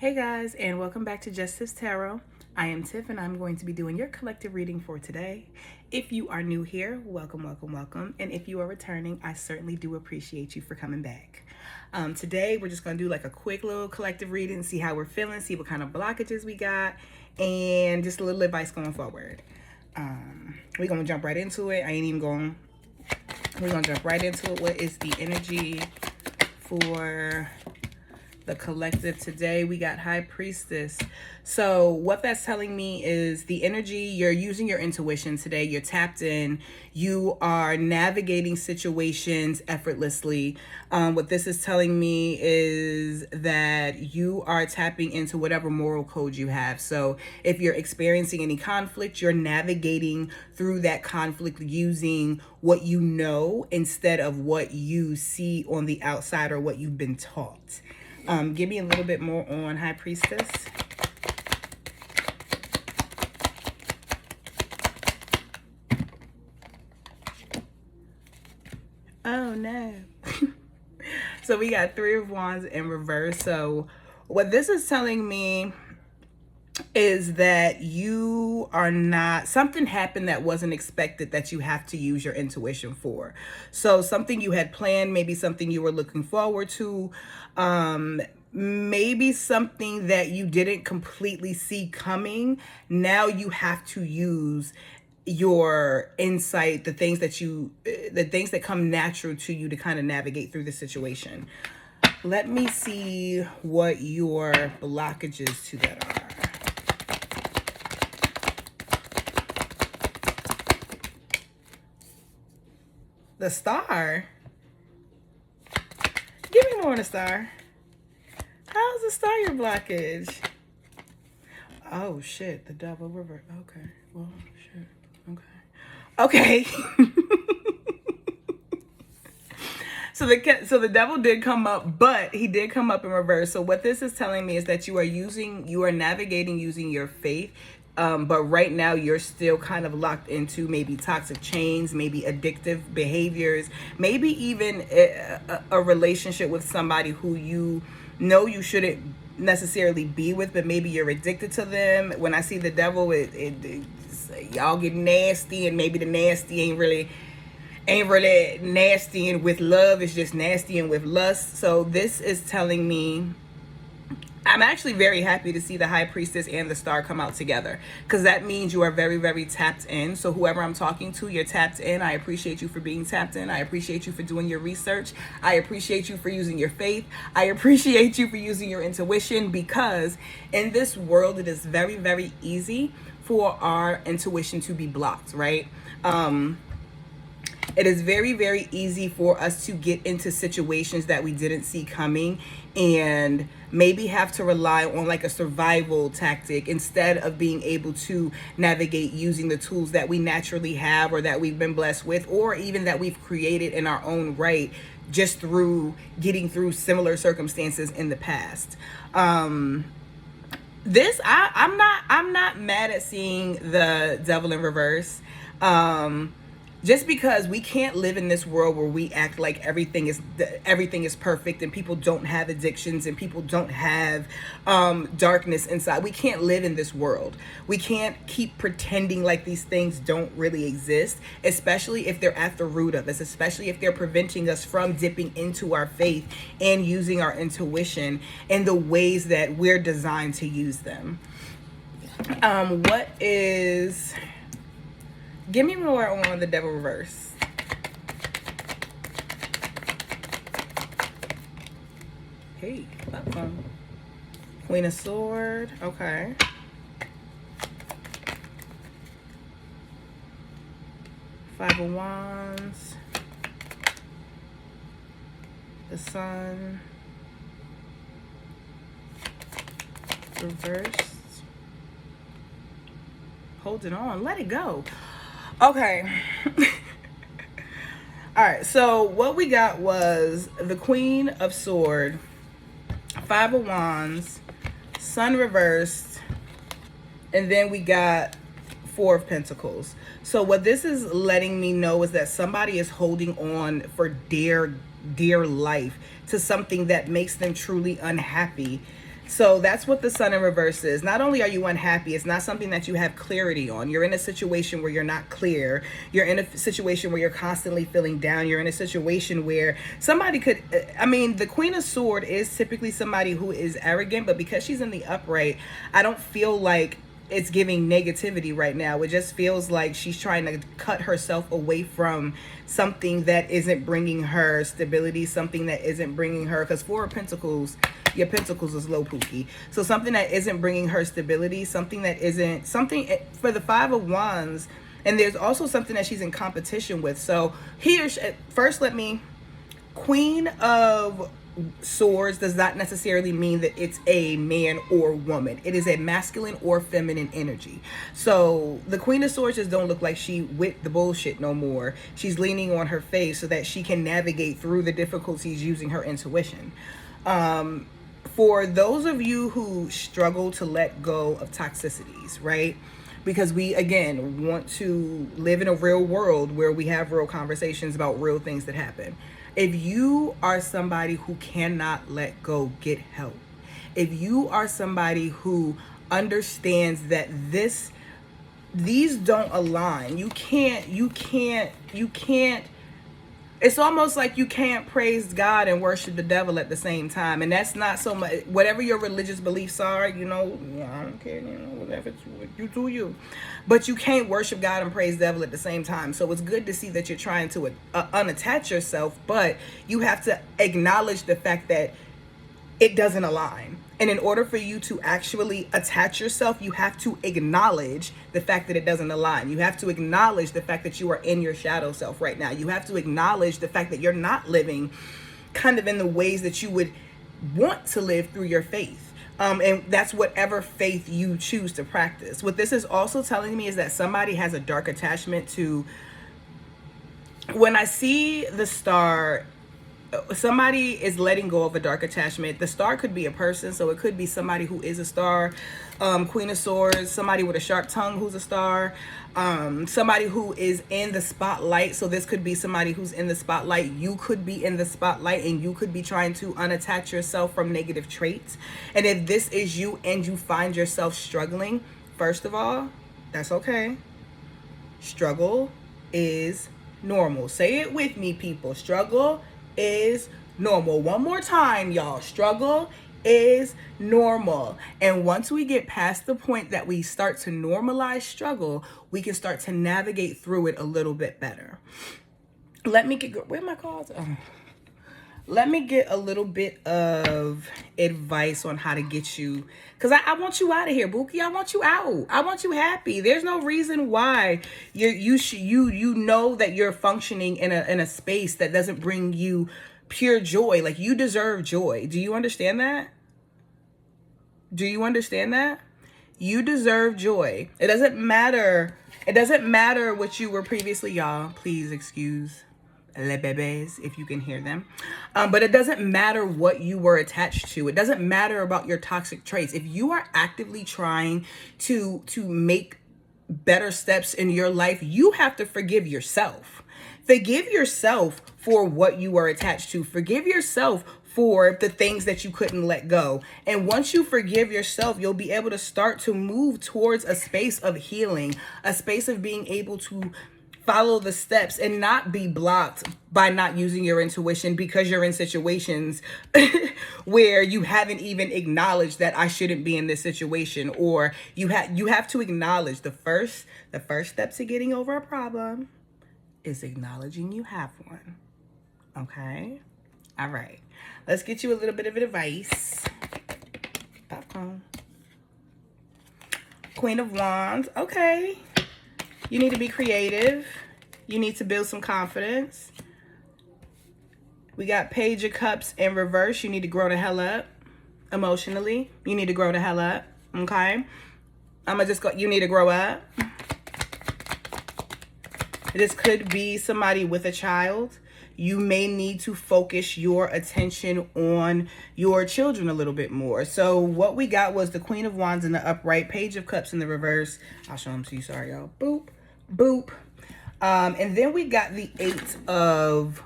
Hey guys, and welcome back to Justice Tarot. I am Tiff, and I'm going to be doing your collective reading for today. If you are new here, welcome, welcome, welcome. And if you are returning, I certainly do appreciate you for coming back. Today, we're just going to do like a quick little collective reading, see how we're feeling, see what kind of blockages we got, and just a little advice going forward. We're going to jump right into it. We're going to jump right into it. What is the energy for the collective today? We got High Priestess. So what that's telling me is the energy, you're using your intuition today. You're tapped in. You are navigating situations effortlessly. What this is telling me is that you are tapping into whatever moral code you have. So if you're experiencing any conflict, you're navigating through that conflict using what you know instead of what you see on the outside or what you've been taught. Give me a little bit more on High Priestess. Oh no. So we got Three of Wands in reverse. So what this is telling me is that you are not, something happened that wasn't expected that you have to use your intuition for. So something you had planned, maybe something you were looking forward to, maybe something that you didn't completely see coming. Now you have to use your insight, the things that come natural to you to kind of navigate through the situation. Let me see what your blockages to that are. The Star? Give me more on the Star. How's the Star your blockage? Oh shit, the Devil reverse. Okay, well, shit. Okay. So the Devil did come up, but he did come up in reverse. So what this is telling me is that you are navigating using your faith. But right now you're still kind of locked into maybe toxic chains, maybe addictive behaviors, maybe even a relationship with somebody who you know you shouldn't necessarily be with, but maybe you're addicted to them. When I see the Devil, y'all get nasty, and maybe the nasty ain't really nasty and with love. It's just nasty and with lust. So this is telling me, I'm actually very happy to see the High Priestess and the Star come out together, because that means you are very, very tapped in. So whoever I'm talking to, you're tapped in. I appreciate you for being tapped in. I appreciate you for doing your research. I appreciate you for using your faith. I appreciate you for using your intuition, because in this world, it is very, very easy for our intuition to be blocked, right? It is very, very easy for us to get into situations that we didn't see coming and maybe have to rely on like a survival tactic instead of being able to navigate using the tools that we naturally have or that we've been blessed with, or even that we've created in our own right just through getting through similar circumstances in the past. I'm not mad at seeing the Devil in reverse. Just because we can't live in this world where we act like everything is perfect and people don't have addictions and people don't have darkness inside. We can't live in this world. We can't keep pretending like these things don't really exist, especially if they're at the root of us, especially if they're preventing us from dipping into our faith and using our intuition in the ways that we're designed to use them. Give me more on the Devil reverse. Hey, welcome. Queen of Sword. Okay. Five of Wands. The Sun. Reversed. Hold it on. Let it go. Okay. All right, so what we got was the Queen of Sword, Five of Wands, Sun reversed, and then we got Four of Pentacles. So what this is letting me know is that somebody is holding on for dear life to something that makes them truly unhappy. So that's what the Sun in reverse is. Not only are you unhappy, it's not something that you have clarity on. You're in a situation where you're not clear. You're in a situation where you're constantly feeling down. You're in a situation where somebody could, I mean, the Queen of Swords is typically somebody who is arrogant, but because she's in the upright, I don't feel like it's giving negativity right now. It just feels like she's trying to cut herself away from something that isn't bringing her stability, something that isn't bringing her, because Four of Pentacles, your pentacles is low, Pookie. So something that isn't bringing her stability, something that isn't, something for the Five of Wands, and there's also something that she's in competition with. So here, first let me, Queen of Swords does not necessarily mean that it's a man or woman. It is a masculine or feminine energy. So the Queen of Swords just don't look like she with the bullshit no more. She's leaning on her faith so that she can navigate through the difficulties using her intuition. For those of you who struggle to let go of toxicities, right? Because we, again, want to live in a real world where we have real conversations about real things that happen. If you are somebody who cannot let go, get help. If you are somebody who understands that these don't align, you can't, it's almost like you can't praise God and worship the devil at the same time. And that's not so much, whatever your religious beliefs are, you know, I don't care, you know, whatever, you do you. But you can't worship God and praise the devil at the same time. So it's good to see that you're trying to unattach yourself, but you have to acknowledge the fact that it doesn't align. And in order for you to actually attach yourself, you have to acknowledge the fact that it doesn't align. You have to acknowledge the fact that you are in your shadow self right now. You have to acknowledge the fact that you're not living kind of in the ways that you would want to live through your faith. And that's whatever faith you choose to practice. What this is also telling me is that somebody has a dark attachment to, when I see the star, somebody is letting go of a dark attachment. The star could be a person, so it could be somebody who is a star. Queen of Swords, somebody with a sharp tongue who's a star. Somebody who is in the spotlight. So this could be somebody who's in the spotlight. You could be in the spotlight and you could be trying to unattach yourself from negative traits. And if this is you and you find yourself struggling, first of all, that's okay. Struggle is normal. Say it with me, people. Struggle is normal. One more time, y'all. Struggle is normal. And once we get past the point that we start to normalize struggle, we can start to navigate through it a little bit better. Let me get, where are my cards? Let me get a little bit of advice on how to get you, because I want you out of here, Bookie. I want you out. I want you happy. There's no reason why you know that you're functioning in a space that doesn't bring you pure joy. Like, you deserve joy. Do you understand that? Do you understand that? You deserve joy. It doesn't matter. It doesn't matter what you were previously, y'all. Please excuse les bebés if you can hear them. But it doesn't matter what you were attached to. It doesn't matter about your toxic traits. If you are actively trying to make better steps in your life, you have to forgive yourself. Forgive yourself for what you were attached to. Forgive yourself for the things that you couldn't let go. And once you forgive yourself, you'll be able to start to move towards a space of healing, a space of being able to follow the steps and not be blocked by not using your intuition because you're in situations where you haven't even acknowledged that I shouldn't be in this situation. Or you have to acknowledge the first step to getting over a problem is acknowledging you have one. Okay? All right. Let's get you a little bit of advice. Popcorn. Queen of Wands. Okay. You need to be creative. You need to build some confidence. We got Page of Cups in reverse. You need to grow the hell up emotionally. You need to grow the hell up. Okay? I'm gonna just go. You need to grow up. This could be somebody with a child. You may need to focus your attention on your children a little bit more. So what we got was the Queen of Wands in the upright, Page of Cups in the reverse. I'll show them to you. Sorry, y'all. Boop, boop. And then we got the Eight of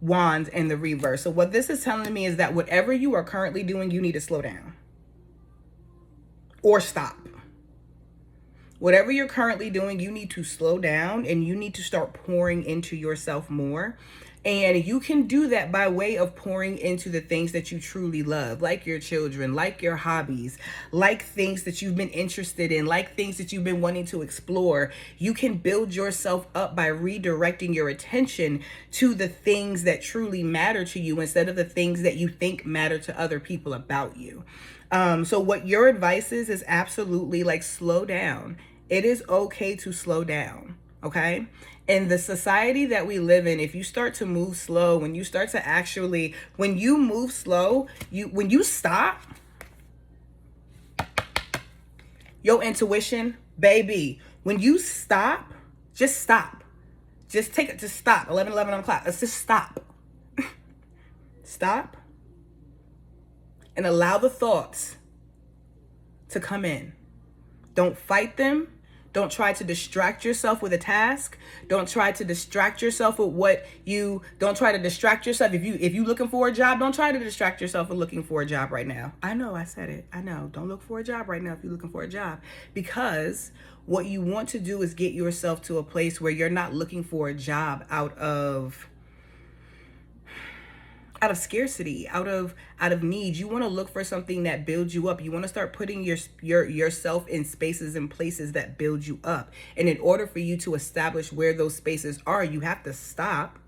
Wands in the reverse. So what this is telling me is that whatever you are currently doing, you need to slow down or stop. Whatever you're currently doing, you need to slow down and you need to start pouring into yourself more. And you can do that by way of pouring into the things that you truly love, like your children, like your hobbies, like things that you've been interested in, like things that you've been wanting to explore. You can build yourself up by redirecting your attention to the things that truly matter to you instead of the things that you think matter to other people about you. So what your advice is absolutely like slow down. It is okay to slow down, okay? In the society that we live in, if you start to move slow, when you start to actually, when you move slow, when you stop, your intuition, baby, when you stop, just stop. Just take it, just stop. 11 on the clock. Let's just stop. Stop. And allow the thoughts to come in. Don't fight them. Don't try to distract yourself with a task. Don't try to distract yourself with don't try to distract yourself. If you looking for a job, don't try to distract yourself with looking for a job right now. I know I said it. I know. Don't look for a job right now if you're looking for a job. Because what you want to do is get yourself to a place where you're not looking for a job out of scarcity, out of need. You want to look for something that builds you up. You want to start putting yourself in spaces and places that build you up. And in order for you to establish where those spaces are, you have to stop,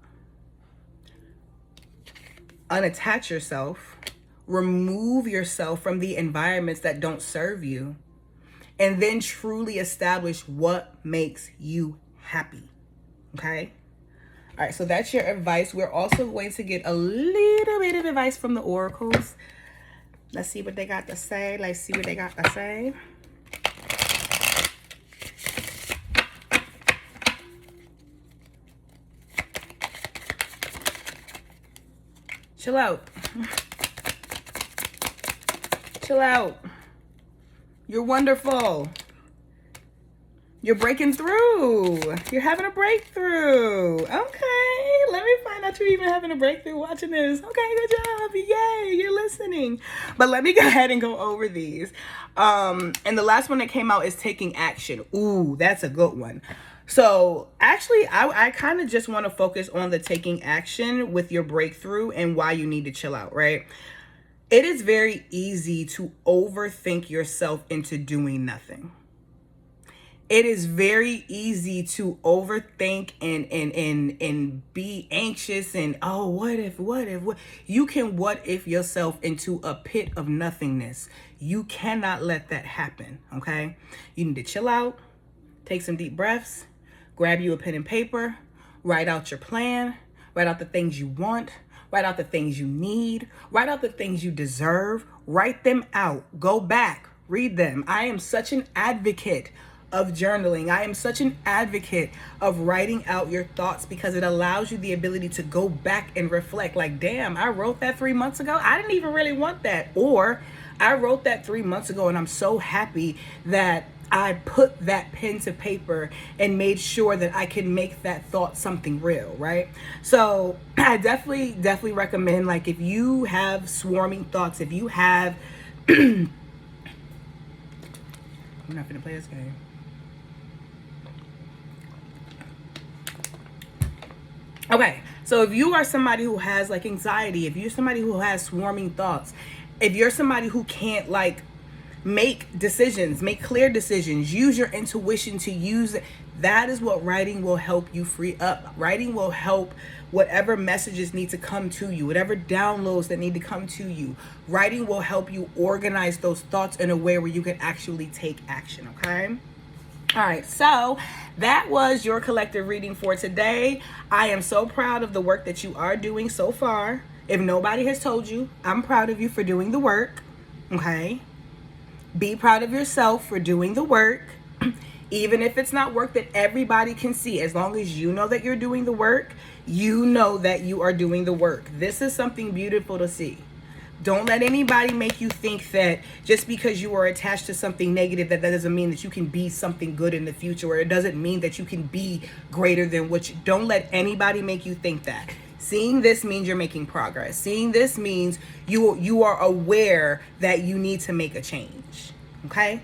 unattach yourself, remove yourself from the environments that don't serve you, and then truly establish what makes you happy. Okay? All right, so that's your advice. We're also going to get a little bit of advice from the oracles. Let's see what they got to say. Let's see what they got to say. Chill out. Chill out. You're wonderful. You're breaking through. You're having a breakthrough. Okay, let me find out you're even having a breakthrough watching this. Okay, good job. Yay, you're listening. But let me go ahead and go over these. And the last one that came out is taking action. Ooh, that's a good one. So actually, I kind of just want to focus on the taking action with your breakthrough and why you need to chill out, right? It is very easy to overthink yourself into doing nothing. It is very easy to overthink and be anxious and, oh, what if, you can what if yourself into a pit of nothingness. You cannot let that happen, okay? You need to chill out, take some deep breaths, grab you a pen and paper, write out your plan, write out the things you want, write out the things you need, write out the things you deserve, write them out, go back, read them. I am such an advocate of journaling. I am such an advocate of writing out your thoughts because it allows you the ability to go back and reflect like, damn, I wrote that 3 months ago. I didn't even really want that. Or I wrote that 3 months ago and I'm so happy that I put that pen to paper and made sure that I can make that thought something real, right? So I definitely recommend, like, if you have swarming thoughts, if you have, we're not gonna play this game. Okay, so if you are somebody who has like anxiety, if you're somebody who has swarming thoughts, if you're somebody who can't like make decisions, make clear decisions, use your intuition to use it, that is what writing will help you free up. Writing will help whatever messages need to come to you, whatever downloads that need to come to you. Writing will help you organize those thoughts in a way where you can actually take action, okay? All right, so that was your collective reading for today. I am so proud of the work that you are doing so far. If nobody has told you, I'm proud of you for doing the work, okay? Be proud of yourself for doing the work, even if it's not work that everybody can see. As long as you know that you're doing the work, you know that you are doing the work. This is something beautiful to see. Don't let anybody make you think that just because you are attached to something negative, that doesn't mean that you can be something good in the future, or it doesn't mean that you can be greater than what you. Don't let anybody make you think that. Seeing this means you're making progress. Seeing this means you are aware that you need to make a change. Okay?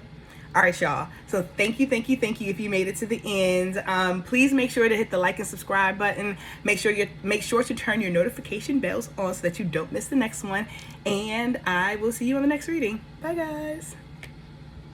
All right, y'all. So thank you if you made it to the end. Please make sure to hit the like and subscribe button. Make sure to turn your notification bells on so that you don't miss the next one. And I will see you on the next reading. Bye, guys.